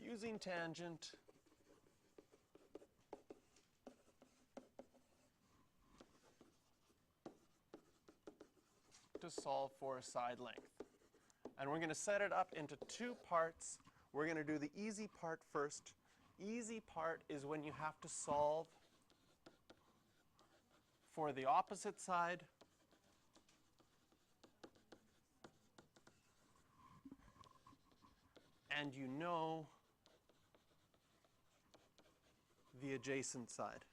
using tangent to solve for a side length. And we're going to set it up into two parts. We're going to do the easy part first. Easy part is when you have to solve for the opposite side and you know the adjacent side.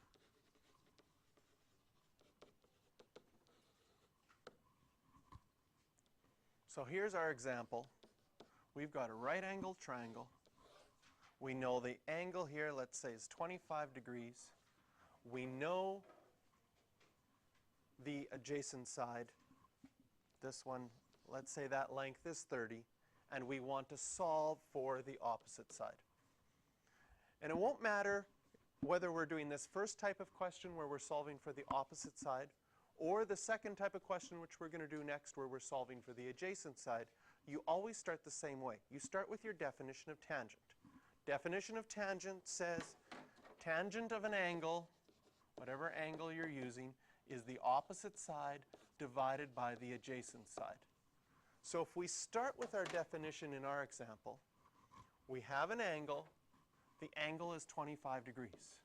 So here's our example. We've got a right-angled triangle. We know the angle here, let's say, is 25 degrees. We know the adjacent side. This one, let's say that length is 30, and we want to solve for the opposite side. And it won't matter whether we're doing this first type of question where we're solving for the opposite side, or the second type of question, which we're going to do next, where we're solving for the adjacent side. You always start the same way. You start with your definition of tangent. Definition of tangent says tangent of an angle, whatever angle you're using, is the opposite side divided by the adjacent side. So if we start with our definition in our example, we have an angle. The angle is 25 degrees.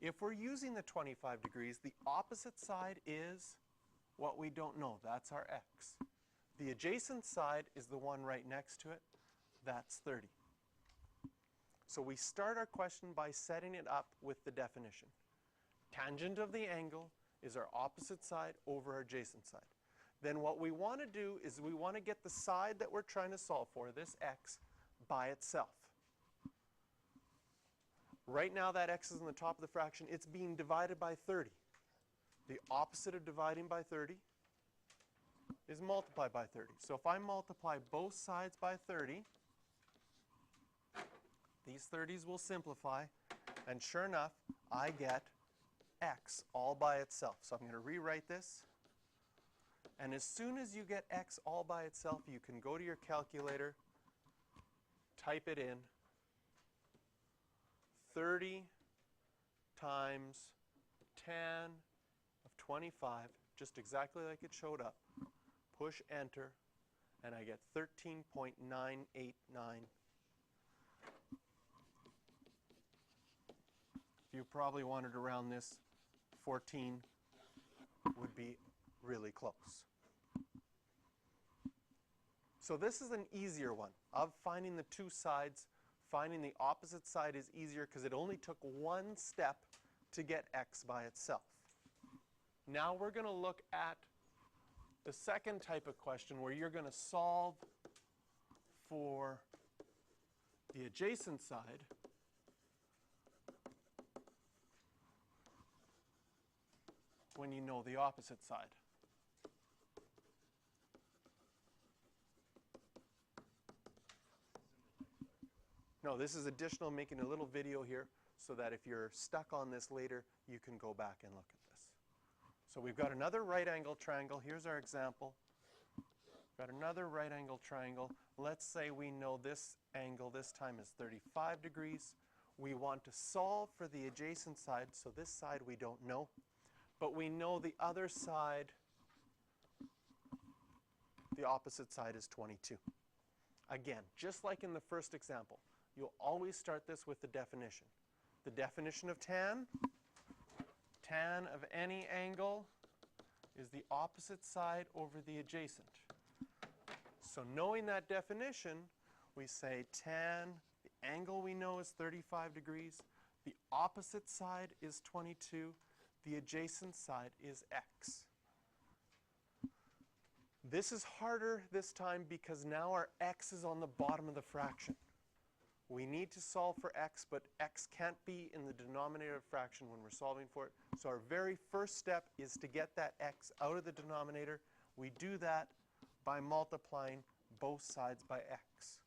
If we're using the 25 degrees, the opposite side is what we don't know. That's our x. The adjacent side is the one right next to it. That's 30. So we start our question by setting it up with the definition. Tangent of the angle is our opposite side over our adjacent side. Then what we want to do is we want to get the side that we're trying to solve for, this x, by itself. Right now that x is on the top of the fraction. It's being divided by 30. The opposite of dividing by 30 is multiply by 30. So if I multiply both sides by 30, these 30s will simplify, and sure enough, I get x all by itself. So I'm going to rewrite this. And as soon as you get x all by itself, you can go to your calculator, type it in. 30 times tan of 25, just exactly like it showed up. Push enter, and I get 13.989. If you probably wanted to round this, 14 would be really close. So this is an easier one of finding the two sides. Finding the opposite side is easier because it only took one step to get x by itself. Now we're going to look at the second type of question where you're going to solve for the adjacent side when you know the opposite side. No, this is additional, making a little video here so that if you're stuck on this later, you can go back and look at this. So we've got another right-angled triangle. Here's our example. We've got another right-angled triangle. Let's say we know this angle this time is 35 degrees. We want to solve for the adjacent side. So this side we don't know. But we know the other side, the opposite side, is 22. Again, just like in the first example, you'll always start this with the definition. The definition of tan. Tan of any angle is the opposite side over the adjacent. So knowing that definition, we say tan, the angle we know is 35 degrees. The opposite side is 22. The adjacent side is x. This is harder this time because now our x is on the bottom of the fraction. We need to solve for x, but x can't be in the denominator of fraction when we're solving for it. So our very first step is to get that x out of the denominator. We do that by multiplying both sides by x.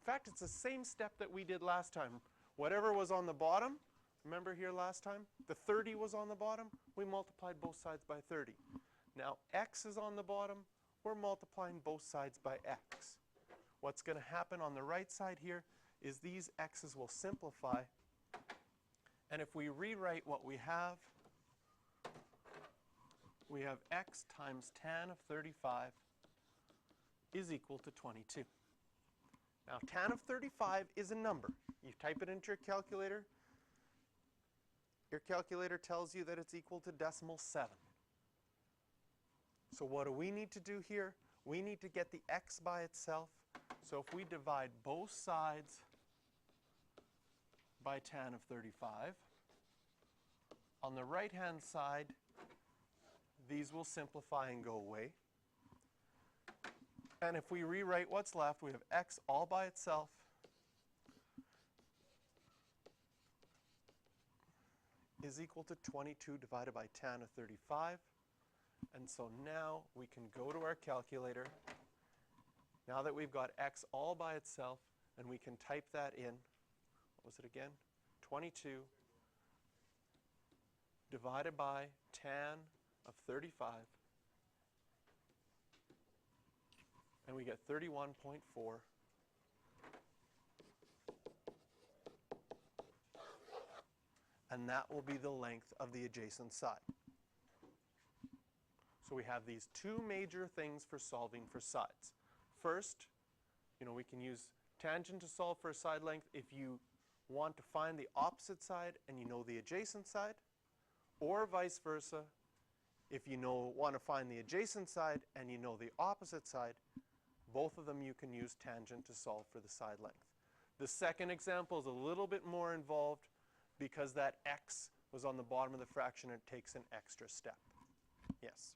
In fact, it's the same step that we did last time. Whatever was on the bottom, remember here last time, the 30 was on the bottom, we multiplied both sides by 30. Now x is on the bottom, we're multiplying both sides by x. What's going to happen on the right side here is these x's will simplify. And if we rewrite what we have x times tan of 35 is equal to 22. Now, tan of 35 is a number. You type it into your calculator. Your calculator tells you that it's equal to decimal 7. So what do we need to do here? We need to get the x by itself. So if we divide both sides by tan of 35, on the right-hand side, these will simplify and go away. And if we rewrite what's left, we have x all by itself is equal to 22 divided by tan of 35. And so now we can go to our calculator. Now that we've got x all by itself, and we can type that in. What was it again? 22 divided by tan of 35. And we get 31.4. And that will be the length of the adjacent side. So we have these two major things for solving for sides. First, we can use tangent to solve for a side length if you want to find the opposite side and you know the adjacent side, or vice versa, if you want to find the adjacent side and you know the opposite side. Both of them you can use tangent to solve for the side length. The second example is a little bit more involved because that x was on the bottom of the fraction and it takes an extra step. Yes?